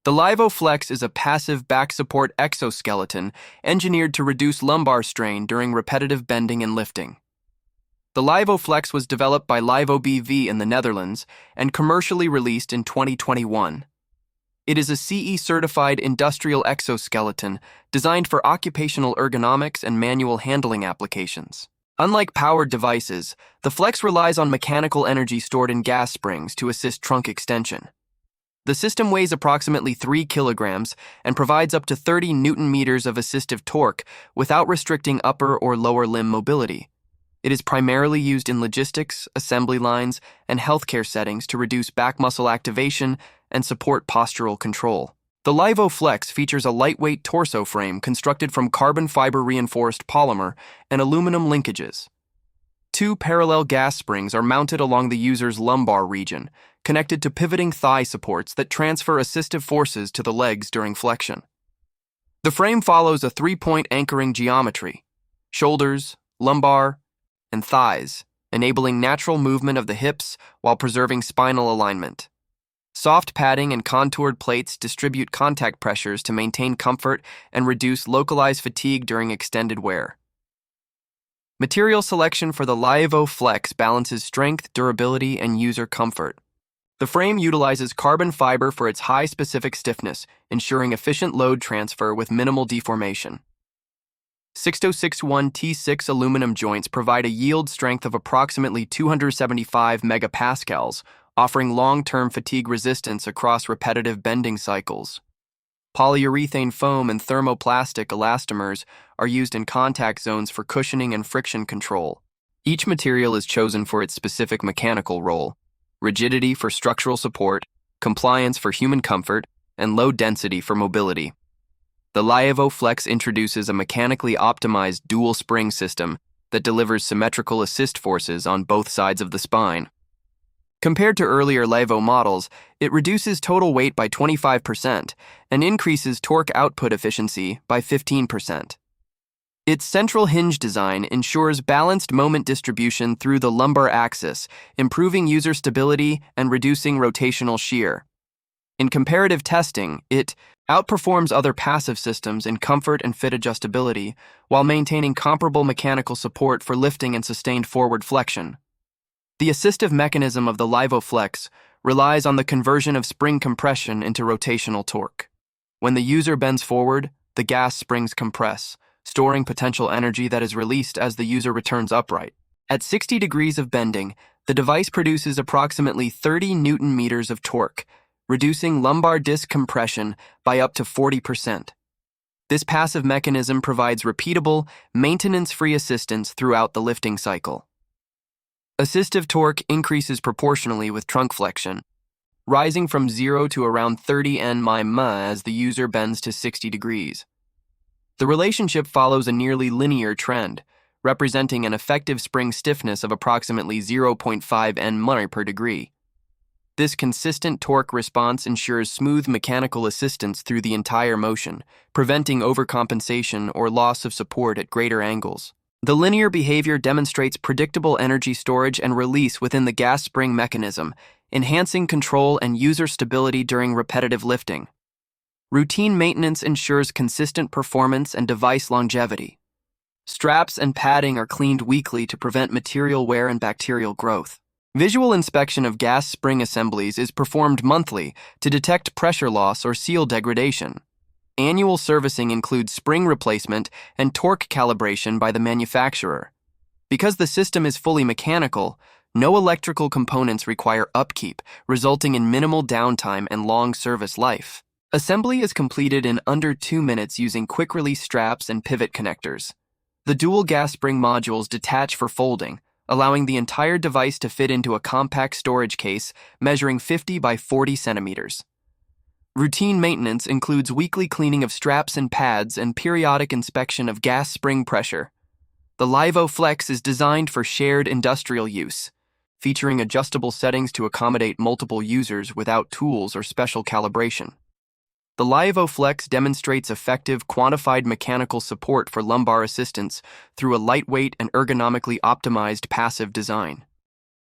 The Laevo FLEX is a passive back support exoskeleton engineered to reduce lumbar strain during repetitive bending and lifting. The Laevo FLEX was developed by Laevo BV in the Netherlands and commercially released in 2021. It is a CE-certified industrial exoskeleton designed for occupational ergonomics and manual handling applications. Unlike powered devices, the FLEX relies on mechanical energy stored in gas springs to assist trunk extension. The system weighs approximately 3 kilograms and provides up to 30 newton-meters of assistive torque without restricting upper or lower limb mobility. It is primarily used in logistics, assembly lines, and healthcare settings to reduce back muscle activation and support postural control. The Laevo FLEX features a lightweight torso frame constructed from carbon fiber reinforced polymer and aluminum linkages. 2 parallel gas springs are mounted along the user's lumbar region, connected to pivoting thigh supports that transfer assistive forces to the legs during flexion. The frame follows a 3-point anchoring geometry: shoulders, lumbar, and thighs, enabling natural movement of the hips while preserving spinal alignment. Soft padding and contoured plates distribute contact pressures to maintain comfort and reduce localized fatigue during extended wear. Material selection for the Laevo FLEX balances strength, durability, and user comfort. The frame utilizes carbon fiber for its high specific stiffness, ensuring efficient load transfer with minimal deformation. 6061 T6 aluminum joints provide a yield strength of approximately 275 megapascals, offering long-term fatigue resistance across repetitive bending cycles. Polyurethane foam and thermoplastic elastomers are used in contact zones for cushioning and friction control. Each material is chosen for its specific mechanical role: rigidity for structural support, compliance for human comfort, and low density for mobility. The Laevo FLEX introduces a mechanically optimized dual spring system that delivers symmetrical assist forces on both sides of the spine. Compared to earlier Laevo models, it reduces total weight by 25% and increases torque output efficiency by 15%. Its central hinge design ensures balanced moment distribution through the lumbar axis, improving user stability and reducing rotational shear. In comparative testing, it outperforms other passive systems in comfort and fit adjustability while maintaining comparable mechanical support for lifting and sustained forward flexion. The assistive mechanism of the Laevo FLEX relies on the conversion of spring compression into rotational torque. When the user bends forward, the gas springs compress, storing potential energy that is released as the user returns upright. At 60 degrees of bending, the device produces approximately 30 newton-meters of torque, reducing lumbar disc compression by up to 40%. This passive mechanism provides repeatable, maintenance-free assistance throughout the lifting cycle. Assistive torque increases proportionally with trunk flexion, rising from 0 to around 30 Nm as the user bends to 60 degrees. The relationship follows a nearly linear trend, representing an effective spring stiffness of approximately 0.5 Nm per degree. This consistent torque response ensures smooth mechanical assistance through the entire motion, preventing overcompensation or loss of support at greater angles. The linear behavior demonstrates predictable energy storage and release within the gas spring mechanism, enhancing control and user stability during repetitive lifting. Routine maintenance ensures consistent performance and device longevity. Straps and padding are cleaned weekly to prevent material wear and bacterial growth. Visual inspection of gas spring assemblies is performed monthly to detect pressure loss or seal degradation. Annual servicing includes spring replacement and torque calibration by the manufacturer. Because the system is fully mechanical, no electrical components require upkeep, resulting in minimal downtime and long service life. Assembly is completed in under 2 minutes using quick-release straps and pivot connectors. The dual gas spring modules detach for folding, allowing the entire device to fit into a compact storage case measuring 50 by 40 centimeters. Routine maintenance includes weekly cleaning of straps and pads and periodic inspection of gas spring pressure. The Laevo FLEX is designed for shared industrial use, featuring adjustable settings to accommodate multiple users without tools or special calibration. The Laevo FLEX demonstrates effective quantified mechanical support for lumbar assistance through a lightweight and ergonomically optimized passive design.